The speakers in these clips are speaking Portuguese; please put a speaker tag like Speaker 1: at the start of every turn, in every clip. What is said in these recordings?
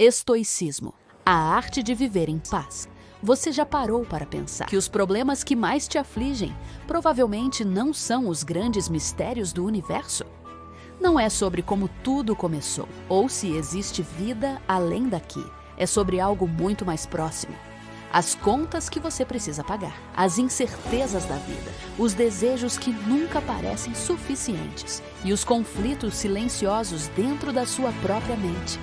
Speaker 1: Estoicismo, a arte de viver em paz. Você já parou para pensar que os problemas que mais te afligem provavelmente não são os grandes mistérios do universo? Não é sobre como tudo começou, ou se existe vida além daqui. É sobre algo muito mais próximo. As contas que você precisa pagar, as incertezas da vida, os desejos que nunca parecem suficientes e os conflitos silenciosos dentro da sua própria mente.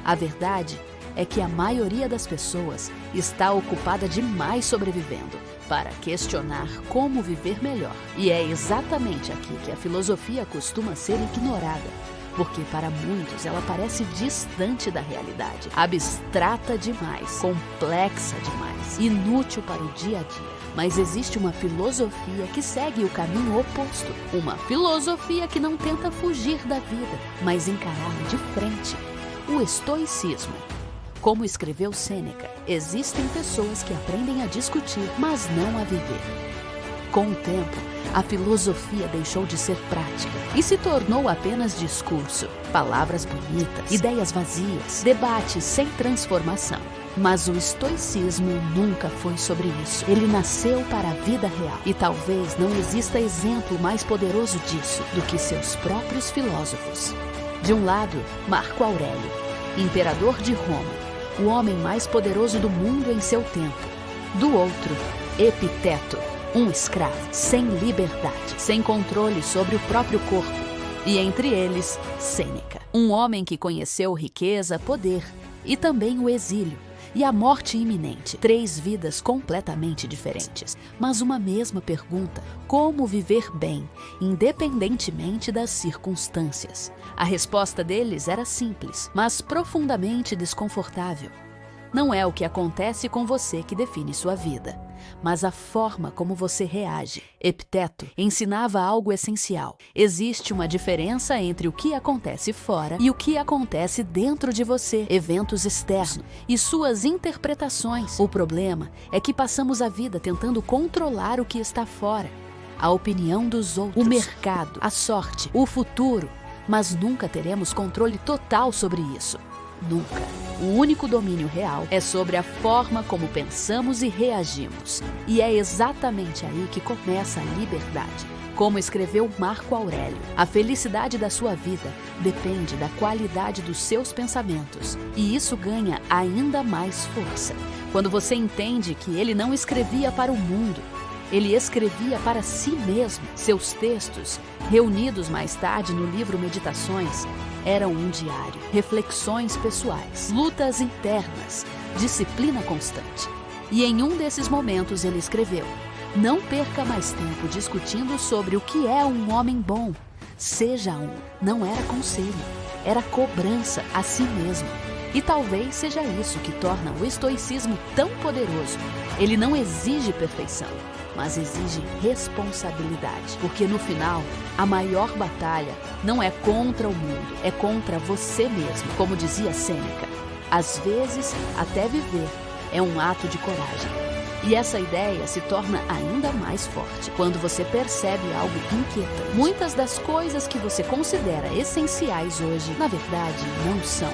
Speaker 1: A verdade é que a maioria das pessoas está ocupada demais sobrevivendo para questionar como viver melhor. E é exatamente aqui que a filosofia costuma ser ignorada, porque para muitos ela parece distante da realidade, abstrata demais, complexa demais, inútil para o dia a dia. Mas existe uma filosofia que segue o caminho oposto, uma filosofia que não tenta fugir da vida, mas encará-la de frente. O estoicismo. Como escreveu Sêneca, existem pessoas que aprendem a discutir, mas não a viver. Com o tempo, a filosofia deixou de ser prática e se tornou apenas discurso, palavras bonitas, ideias vazias, debates sem transformação. Mas o estoicismo nunca foi sobre isso. Ele nasceu para a vida real e talvez não exista exemplo mais poderoso disso do que seus próprios filósofos. De um lado, Marco Aurélio, imperador de Roma, o homem mais poderoso do mundo em seu tempo. Do outro, Epiteto, um escravo, sem liberdade, sem controle sobre o próprio corpo. E entre eles, Sêneca, um homem que conheceu riqueza, poder e também o exílio e a morte iminente. 3 vidas completamente diferentes, mas uma mesma pergunta: como viver bem, independentemente das circunstâncias? A resposta deles era simples, mas profundamente desconfortável. Não é o que acontece com você que define sua vida, mas a forma como você reage. Epiteto ensinava algo essencial. Existe uma diferença entre o que acontece fora e o que acontece dentro de você, eventos externos e suas interpretações. O problema é que passamos a vida tentando controlar o que está fora, a opinião dos outros, o mercado, a sorte, o futuro, mas nunca teremos controle total sobre isso. Nunca. O único domínio real é sobre a forma como pensamos e reagimos. E é exatamente aí que começa a liberdade. Como escreveu Marco Aurélio, a felicidade da sua vida depende da qualidade dos seus pensamentos. E isso ganha ainda mais força quando você entende que ele não escrevia para o mundo. Ele escrevia para si mesmo. Seus textos, reunidos mais tarde no livro Meditações, eram um diário, reflexões pessoais, lutas internas, disciplina constante. E em um desses momentos ele escreveu: não perca mais tempo discutindo sobre o que é um homem bom. Seja um. Não era conselho, era cobrança a si mesmo. E talvez seja isso que torna o estoicismo tão poderoso. Ele não exige perfeição, mas exige responsabilidade. Porque no final, a maior batalha não é contra o mundo, é contra você mesmo. Como dizia Sêneca, às vezes, até viver é um ato de coragem. E essa ideia se torna ainda mais forte quando você percebe algo inquietante. Muitas das coisas que você considera essenciais hoje, na verdade, não são.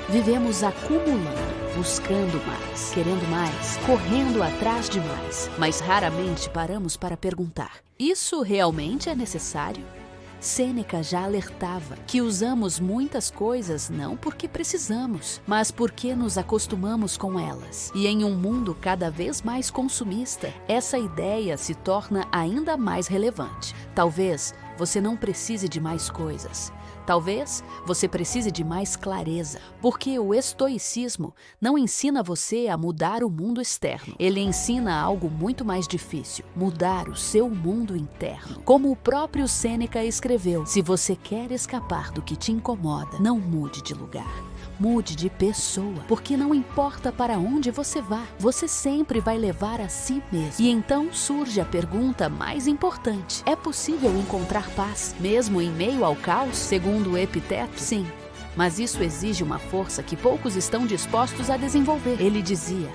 Speaker 1: Vivemos acumulando, buscando mais, querendo mais, correndo atrás de mais, mas raramente paramos para perguntar: isso realmente é necessário? Sêneca já alertava que usamos muitas coisas não porque precisamos, mas porque nos acostumamos com elas. E em um mundo cada vez mais consumista, essa ideia se torna ainda mais relevante. Talvez você não precise de mais coisas. Talvez você precise de mais clareza, porque o estoicismo não ensina você a mudar o mundo externo. Ele ensina algo muito mais difícil: mudar o seu mundo interno. Como o próprio Sêneca escreveu: se você quer escapar do que te incomoda, não mude de lugar. Mude de pessoa, porque não importa para onde você vá, você sempre vai levar a si mesmo. E então surge a pergunta mais importante: é possível encontrar paz, mesmo em meio ao caos, segundo o Epiteto? Sim, mas isso exige uma força que poucos estão dispostos a desenvolver. Ele dizia: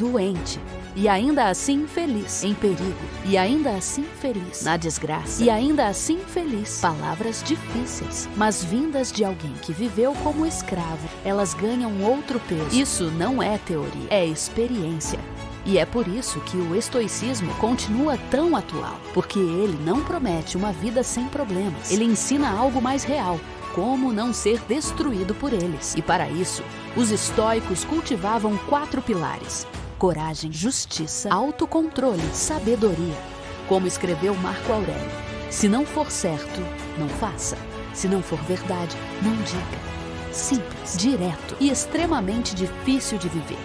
Speaker 1: doente e ainda assim feliz, em perigo e ainda assim feliz, na desgraça e ainda assim feliz. Palavras difíceis, mas vindas de alguém que viveu como escravo, elas ganham outro peso. Isso não é teoria, é experiência. E é por isso que o estoicismo continua tão atual, porque ele não promete uma vida sem problemas. Ele ensina algo mais real, como não ser destruído por eles. E para isso, os estoicos cultivavam 4 pilares: coragem, justiça, autocontrole, sabedoria. Como escreveu Marco Aurélio: se não for certo, não faça. Se não for verdade, não diga. Simples, direto e extremamente difícil de viver.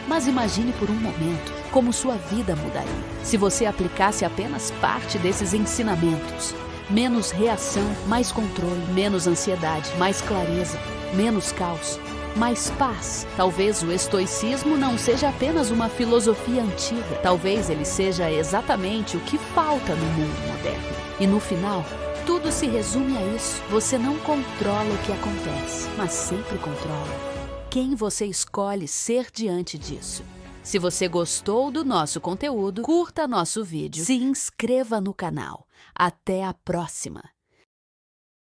Speaker 1: Mas imagine por um momento como sua vida mudaria se você aplicasse apenas parte desses ensinamentos. Menos reação, mais controle, menos ansiedade, mais clareza, menos caos, mais paz. Talvez o estoicismo não seja apenas uma filosofia antiga. Talvez ele seja exatamente o que falta no mundo moderno. E no final, tudo se resume a isso. Você não controla o que acontece, mas sempre controla quem você escolhe ser diante disso. Se você gostou do nosso conteúdo, curta nosso vídeo, se inscreva no canal. Até a próxima!